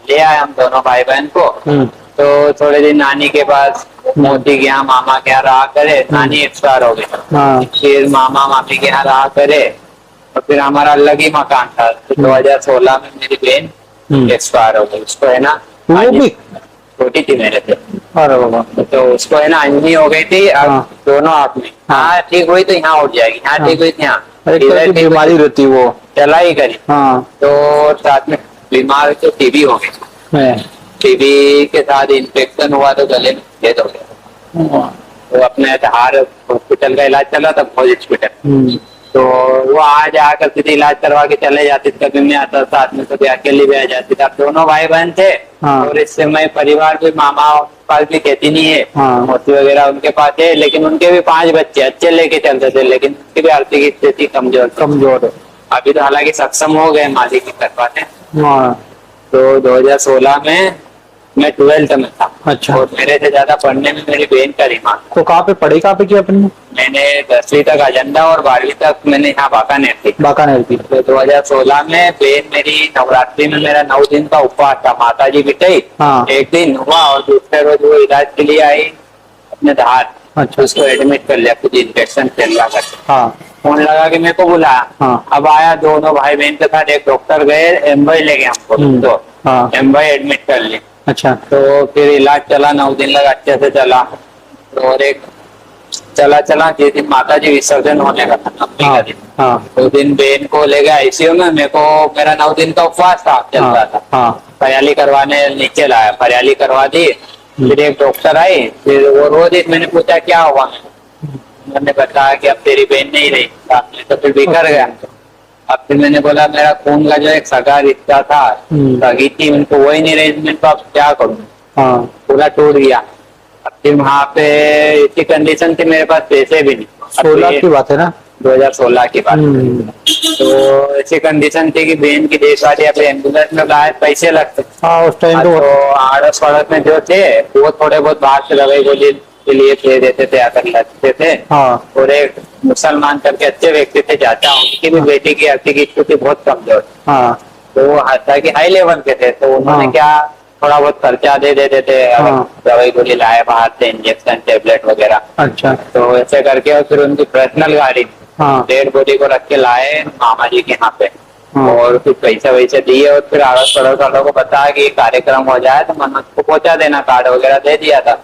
ले आए हम दोनों भाई बहन को। तो थोड़े दिन नानी के पास, मोदी के यहाँ, मामा के यहाँ रहा करे। नानी एक्सपायर हो गई। फिर मामा मामी के यहाँ रहा करे। और फिर हमारा अलग ही मकान था। तो 2016 में मेरी बहन एक्सपायर हो गई। उसको है ना, छोटी थी मेरे से। अरे बाबा। तो उसको है ना अंजनी हो गई थी। अब दोनों आँख में, हाँ ठीक हुई तो यहाँ उठ जाएगी, यहाँ ठीक हुई तो यहाँ बीमारी रहती वो चला ही करी। तो साथ में बीमार तो टीबी हो गई। टीबी के साथ इन्फेक्शन हुआ तो गले में छेद हो गया। तो अपने धार हॉस्पिटल का इलाज चला था, भोज हॉस्पिटल। तो वो आ जा करती थी, इलाज करवा के चले जाती थी। कभी मैं आता साथ में, कभी अकेली भी आ जाती थी। अब दोनों भाई बहन थे। और इस समय परिवार भी, मामा पास भी खेती नहीं है, मोती वगैरह उनके पास है। लेकिन उनके भी 5 बच्चे अच्छे लेके चलते थे, लेकिन उनकी भी आर्थिक स्थिति कमजोर है। अभी तो हालांकि सक्षम हो गए मालिक की कृपा से। तो 2016 में मैं 12th में था। अच्छा। और मेरे से ज्यादा पढ़ने में मेरी बहन का दिमाग। तो कहाँ पे पढ़ी, कहाँ पे की अपनी? मैंने 10वीं तक अजंदा और 12वीं तक मैंने यहाँ बाकानेर थी। तो 2016 में बहन मेरी नवरात्रि में, मेरा 9 दिन का उपवास था। माता जी बिठाई, एक दिन हुआ और दूसरे रोज वो इलाज के लिए आई अपने धार। अच्छा। उसको एडमिट कर लिया, कुछ इन्फेक्शन चल रहा था। फोन लगा के मेरे को बुलाया। अब आया, दोनों भाई बहन के साथ एक डॉक्टर गए, एम्बई ले गए हमको। तो एम्बई एडमिट कर ली। अच्छा। तो फिर इलाज चला, 9 दिन लगा, अच्छे से चला। और एक चला जिस दिन माता जी विसर्जन होने का था, 9वीं का दिन, उस दिन बहन को ले गया आईसीयू में। मेरा 9 दिन का उपवास था, चल रहा था। फरियाली करवाने नीचे लाया, फरियाली करवा दी। फिर एक डॉक्टर आई, फिर वो रोज मैंने पूछा क्या हुआ। मैंने बताया कि अब तेरी बहन नहीं रही। तो फिर बिखर गया। अब फिर मैंने बोला मेरा खून का जो एक सगा रिश्ता था, सगी थी, उनको वही नहीं रही। मैंने तो अब क्या करूँ, पूरा टूट गया। अब फिर वहाँ पे इतनी कंडीशन थी, मेरे पास पैसे भी नहीं। 16 की बात है ना, 2016 की बात। तो ऐसी कंडीशन थी कि बहन की डेथ वाली, अब एम्बुलेंस में लाए, पैसे लगते। उस टाइम तो आड़ोस पड़ोस में जो थे वो थोड़े बहुत बाहर से दवाई गोली के लिए दे देते थे, आकर लगते थे। और एक मुसलमान करके अच्छे व्यक्ति थे, चाचा, उनकी भी बेटी की आर्थिक स्थिति बहुत कमजोर। तो वो हालांकि हाई लेवल के थे, तो उन्होंने क्या थोड़ा बहुत खर्चा दे देते थे। दवाई गोली लाए बाहर से, इंजेक्शन टेबलेट वगैरह। अच्छा। तो ऐसे करके और फिर उनकी पर्सनल गाड़ी, डेड बॉडी को रख के लाए मामा जी के यहाँ पे। और फिर पैसे वैसे दिए। और फिर अड़ोस पड़ोस वालों को बताया कि कार्यक्रम हो जाए तो मनोज को पहुंचा देना, कार्ड वगैरह दे दिया था।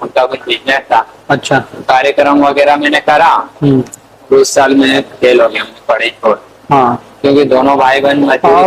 उनका कुछ बिजनेस था। अच्छा। कार्यक्रम वगैरह मैंने करा। 2 साल में फेल हो गया, पढ़ाई छोड़। क्योंकि दोनों भाई बहन